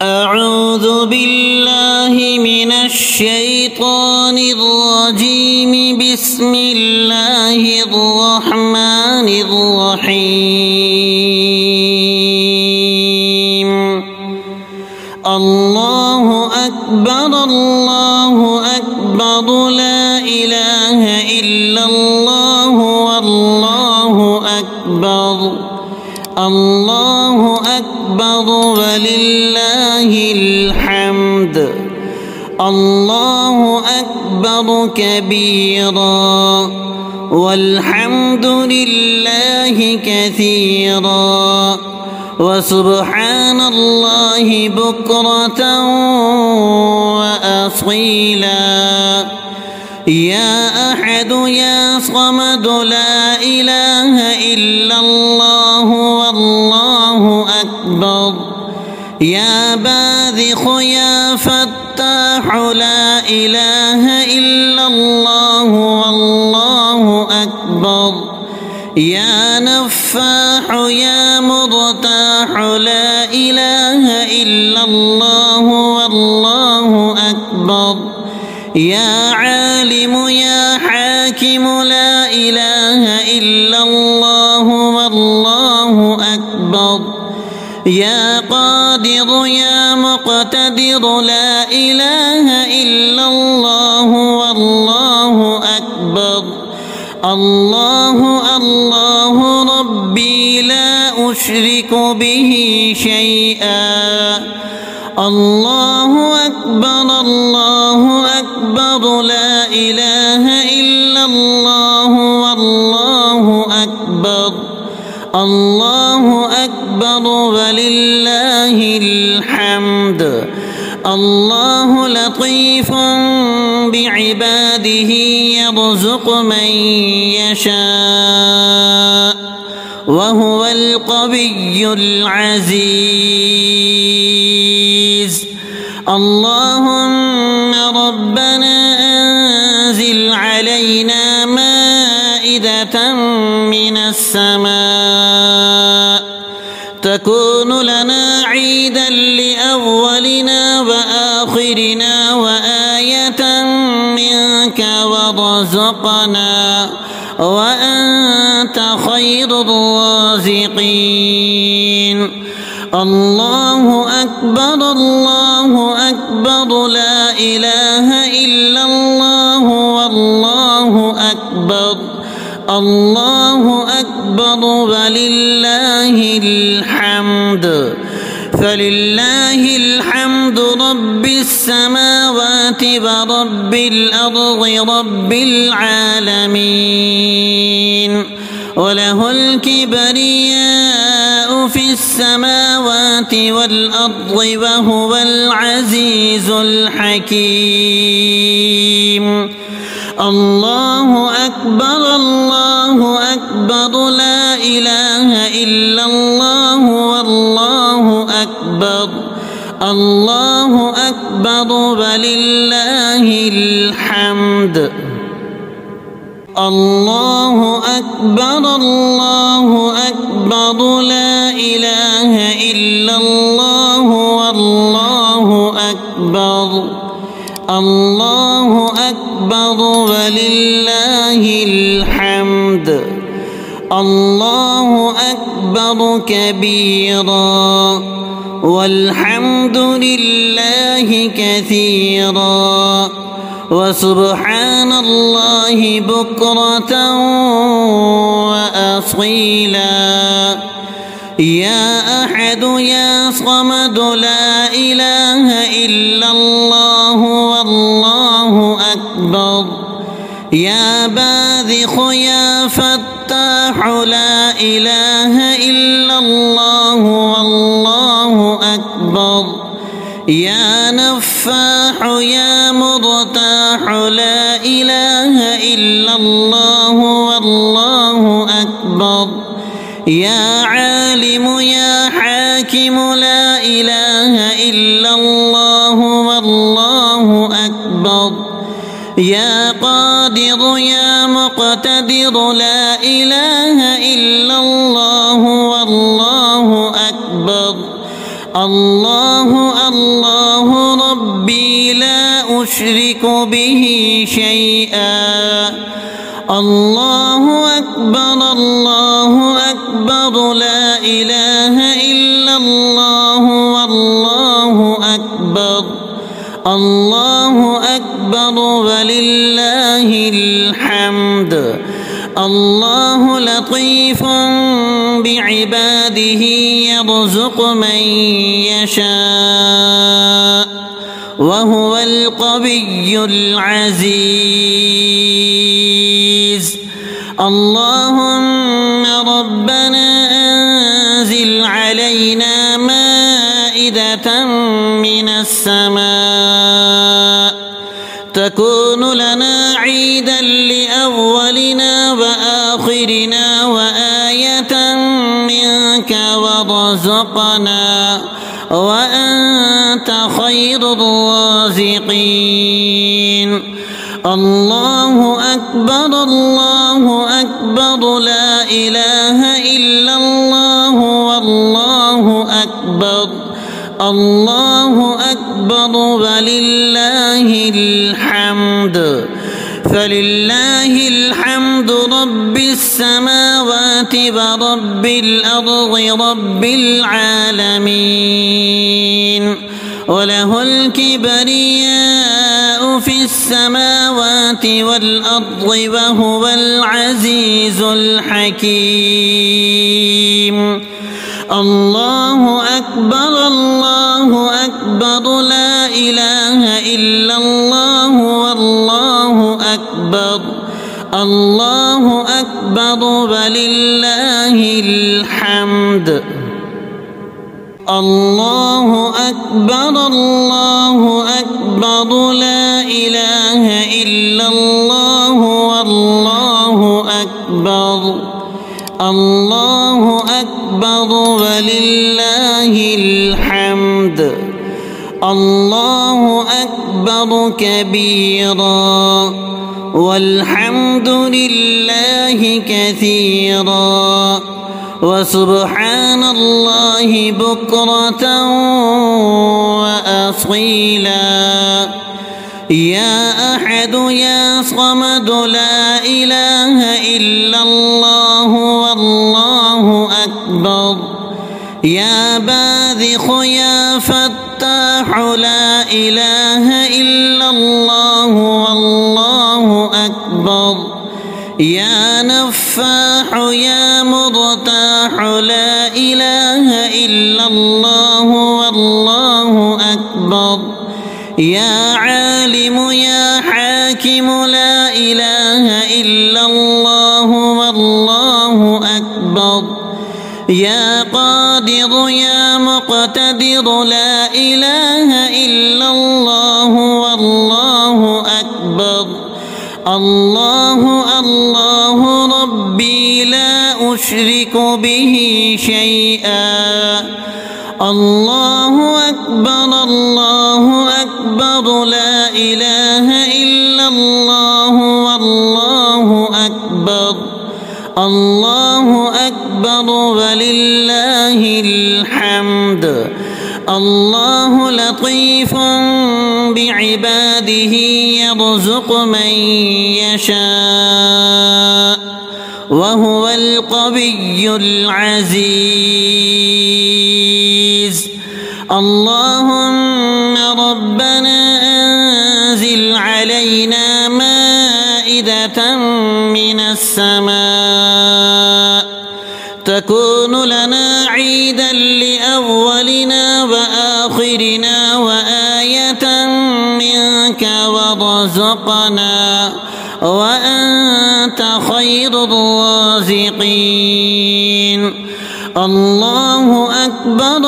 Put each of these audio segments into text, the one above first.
أعوذ بالله من الشيطان الرجيم. بسم الله الرحمن الرحيم. الله أكبر الله أكبر، لا إله إلا الله والله أكبر. الله أكبر ولله الحمد. الله أكبر كبيرا والحمد لله كثيرا وسبحان الله بكرة وأصيلا. يا أحد يا صمد، لا إله إلا الله والله أكبر. يا باذخ يا فتاح، لا إله إلا الله والله أكبر. يا نفاح يا مرتاح، لا إله إلا الله والله أكبر. يا عالم يا حاكم، لا إله إلا الله والله أكبر. يا قادر يا مقتدر، لا إله إلا الله والله أكبر. الله الله ربي لا أشرك به شيئا. الله أكبر الله أكبر، لا إله إلا الله والله أكبر. الله أكبر ولله الحمد. الله لطيف بعباده يرزق من يشاء وهو القوي العزيز. اللهم ربنا أنزل علينا مائدة من السماء تكون لنا عيدا لأولنا وآخرنا وآية منك وارزقنا وأنت خير الرازقين. الله أكبر الله أكبر، لا إله إلا الله والله أكبر. الله أكبر ولله الحمد. فلله الحمد رب السماوات ورب الأرض رب العالمين. وله الكبرياء في السماوات والأرض وهو العزيز الحكيم. الله أكبر الله أكبر، لا إله إلا الله والله أكبر. الله أكبر ولله الحمد. الله أكبر الله أكبر، لا إله إلا الله والله أكبر. الله أكبر ولله الحمد. الله أكبر كبيرا والحمد لله كثيرا وسبحان الله بكرة وأصيلا. يا أحد يا صمد، لا إله إلا الله والله أكبر. يا باذخ يا فتاح، لا إله إلا الله والله أكبر. يا نفاح يا مرتاح، لا إله إلا الله والله أكبر. يا عالم يا حاكم، لا إله إلا الله والله أكبر. يا قادر يا مقتدر، لا إله إلا الله والله أكبر. الله أشرك به شيئا. الله أكبر الله أكبر لا إله إلا الله والله أكبر الله أكبر ولله الحمد. الله لطيف بعباده يرزق من يشاء وهو القوي العزيز. اللهم ربنا أنزل علينا مائدة من السماء تكون لنا عيدا لأولنا وآخرنا وآية منك وارزقنا وأنت خير الرازقين. الله أكبر لا إله إلا الله والله أكبر الله أكبر ولله الحمد. فلله الحمد رب السماوات ورب الأرض رب العالمين. وله الكبرياء في السماوات والأرض وهو العزيز الحكيم. الله أكبر لا إله إلا الله والله أكبر الله أكبر ولله الحمد. الله أكبر لا إله إلا الله والله أكبر الله أكبر ولله الحمد. الله أكبر كبيرا والحمد لله كثيرا وسبحان الله بكرة وأصيلا. يا أحد يا صمد لا إله إلا الله والله أكبر. يا باذخ يا فتاح لا إله إلا الله والله أكبر. يا نفاح يا مرتاح لا إله إلا الله والله أكبر. يا عالم يا حاكم لا إله إلا الله والله أكبر. يا قادر يا مقتدر لا إله إلا الله والله أكبر. الله ربي لا أشرك به شيئا. الله أكبر لا إله إلا الله والله أكبر الله أكبر ولله الحمد. الله لطيف بعباده يرزق من يشاء وهو القوي العزيز. اللهم ربنا أنزل علينا مائدة من السماء تكون لنا عيدا لأولنا وآخرنا وآية منك وارزقنا وأنت خير الرازقين. الله أكبر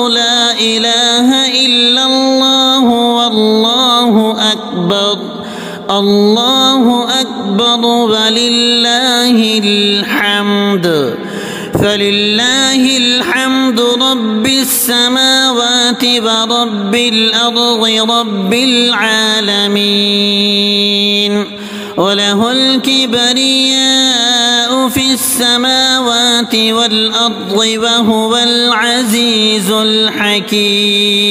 لا إله إلا الله والله أكبر الله أكبر ولله الحمد. فلله الحمد رب السماوات ورب الأرض رب العالمين. وله الكبرياء في السماوات والأرض وهو العزيز الحكيم.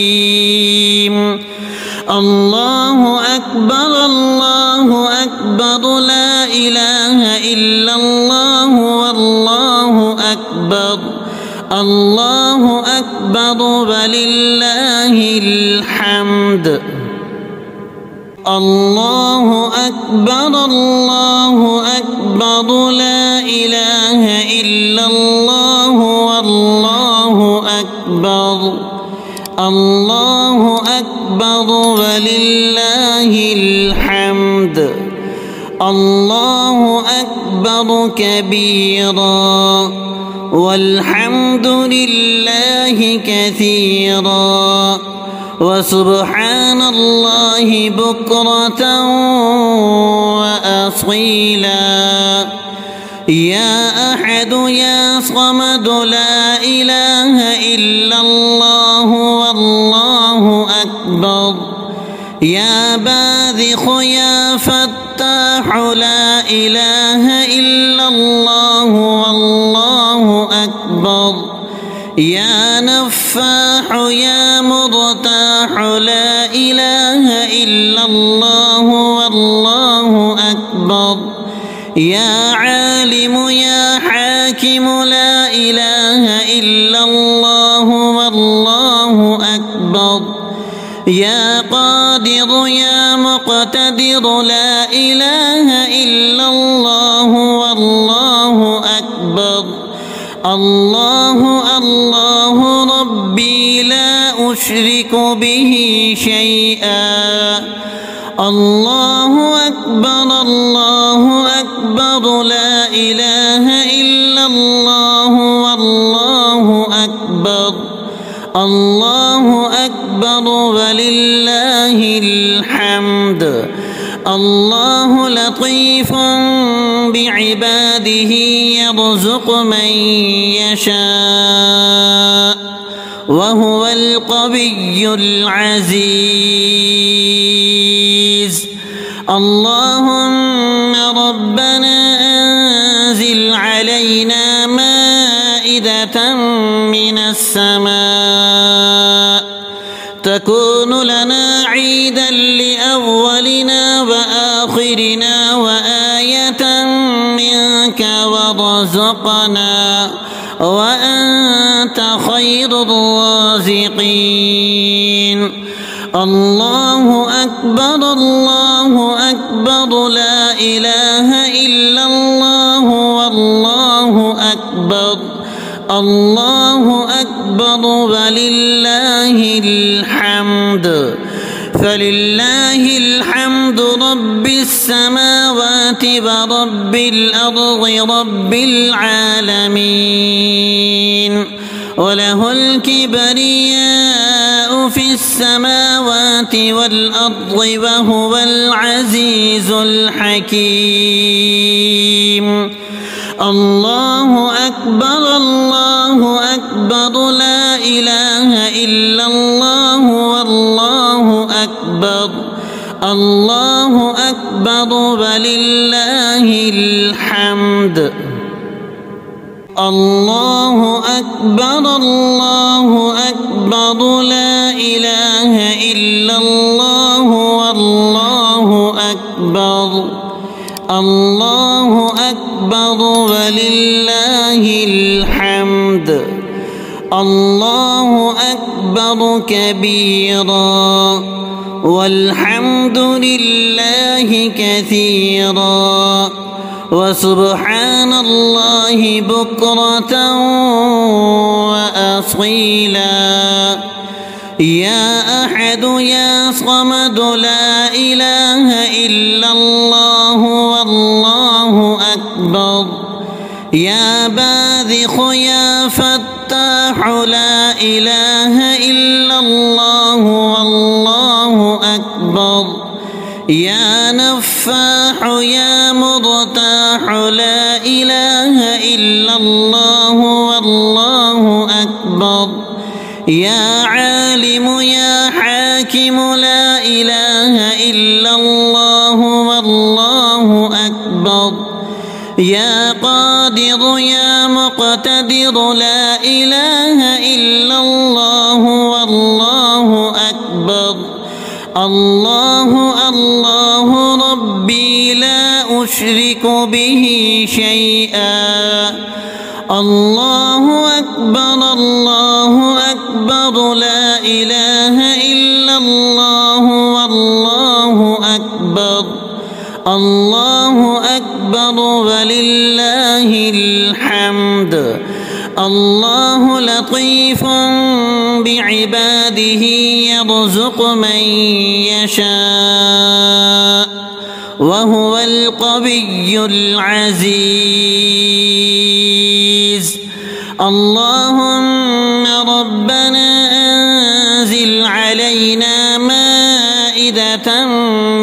الله أكبر الله أكبر لا إله إلا الله والله أكبر الله أكبر ولله الحمد الله أكبر الله أكبر لا إله إلا الله والله أكبر الله أكبر ولله الحمد الله أكبر كبيرا والحمد لله كثيرا وسبحان الله بكرة وأصيلا يا أحد يا صمد لا إله إلا الله والله أكبر يا باذخ يا فتاح لا إله إلا الله والله أكبر يا نفاح يا مرتاح لا إله إلا الله والله أكبر يا عالم يا حاكم لا إله إلا الله والله أكبر يا قادر يا مقتدر لا إله إلا الله والله أكبر الله الله ربي لا أشرك به شيئا الله أكبر لا إله إلا الله والله أكبر الله أكبر ولله الحمد الله لطيف بعباده يرزق من يشاء وهو القوي العزيز اللهم ربنا أنزل علينا مائدة من السماء تكون لنا عيدا لأولنا وآخرنا وآية منك وارزقنا وأنت خير الرازقين الله أكبر لا إله إلا الله والله أكبر الله أكبر ولله الحمد فلله الحمد رب السماوات ورب الأرض رب العالمين وله الكبرياء في السماوات والأرض وهو العزيز الحكيم الله أكبر لا إله إلا الله والله أكبر الله أكبر ولله الحمد الله أكبر لا إله إلا الله والله أكبر الله أكبر ولله الحمد الله أكبر كبيرا والحمد لله كثيرا وسبحان الله بكرة وأصيلا يا أحد يا صمد لا إله إلا الله والله أكبر يا باذخ يا فتاح لا إله إلا الله والله أكبر يا نفاح يا مرتاح لا إله إلا الله والله أكبر يا عالم يا حاكم لا إله إلا الله والله أكبر يا قادر يا مقتدر لا إله إلا الله والله أكبر الله الله ربي لا أشرك به شيئا الله أكبر الله أكبر لا إله إلا الله والله أكبر الله أكبر ولله الحمد الله لطيف بعباده يرزق من يشاء وهو القوي العزيز اللهم ربنا أنزل علينا مائدة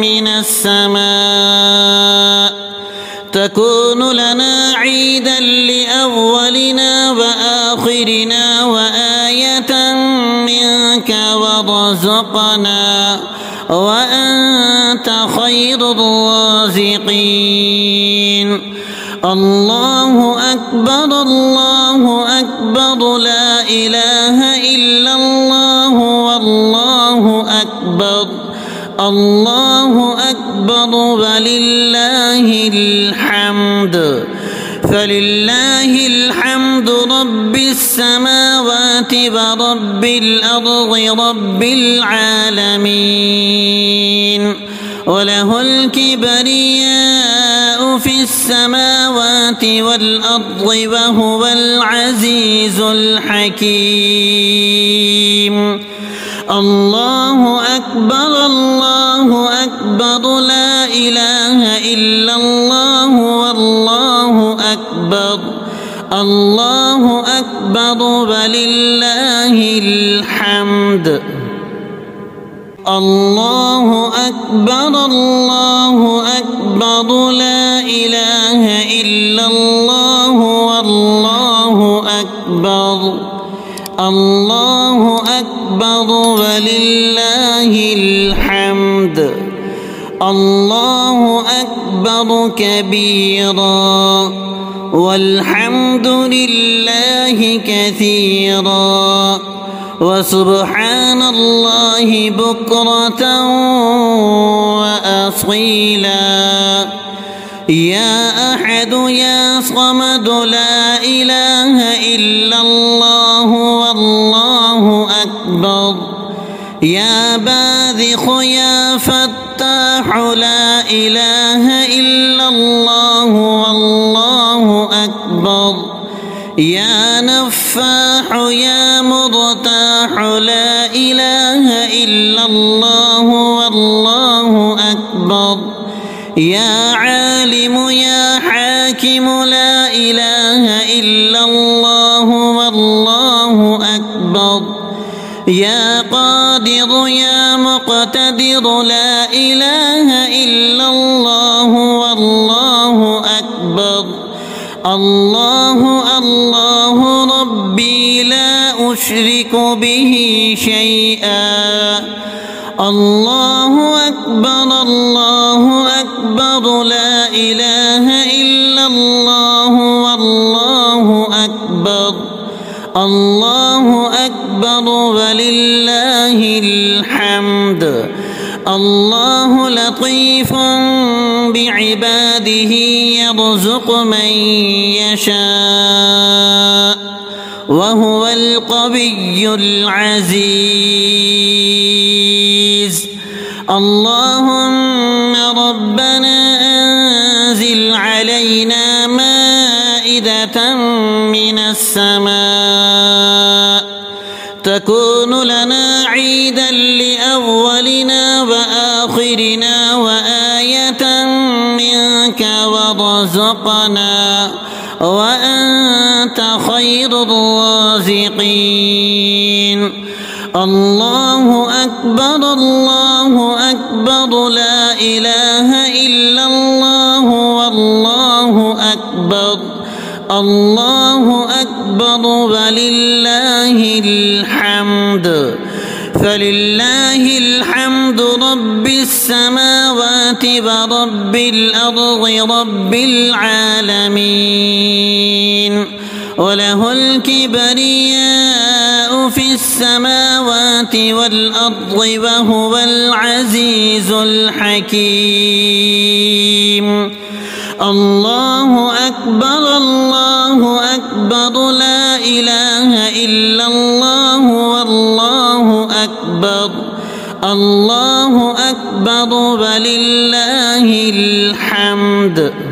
من السماء تكون لنا عيدا لأولنا وآخرنا وآية منك وارزقنا وأنت خير الرازقين الله أكبر لا إله إلا الله والله أكبر الله أكبر ولله الحمد فلله الحمد رب السماوات ورب الأرض رب العالمين وله الكبرياء في السماوات والأرض وهو العزيز الحكيم الله أكبر لا إله إلا الله والله أكبر الله أكبر ولله الحمد الله أكبر لا إله إلا الله والله أكبر الله أكبر ولله الحمد الله أكبر كبيرا والحمد لله كثيرا وسبحان الله بكرة وأصيلا يا أحد يا صمد لا إله إلا الله والله أكبر يا باذخ يا فتاح لا إله إلا الله والله أكبر يا نفاح يا مرتاح لا إله إلا الله والله أكبر يا عالم يا حاكم لا إله إلا الله والله أكبر يا قادر يا مقتدر لا إله إلا الله والله أكبر الله ربي لا أشرك به شيئا الله أكبر لا إله إلا الله والله أكبر الله أكبر ولله الحمد الله لطيف بعباده يرزق من يشاء وهو القوي العزيز اللهم ربنا أنزل علينا مائدة من السماء تكون لنا عيدا لأولنا وآخرنا وآية منك وارزقنا وأنت خير الرازقين الله أكبر لا إله إلا الله والله أكبر الله أكبر ولله الحمد فلله الحمد رب السماوات ورب الأرض رب العالمين وله الكبرياء يشاء في السماوات والأرض وهو العزيز الحكيم. الله أكبر الله أكبر لا إله إلا الله والله أكبر الله أكبر ولله الحمد.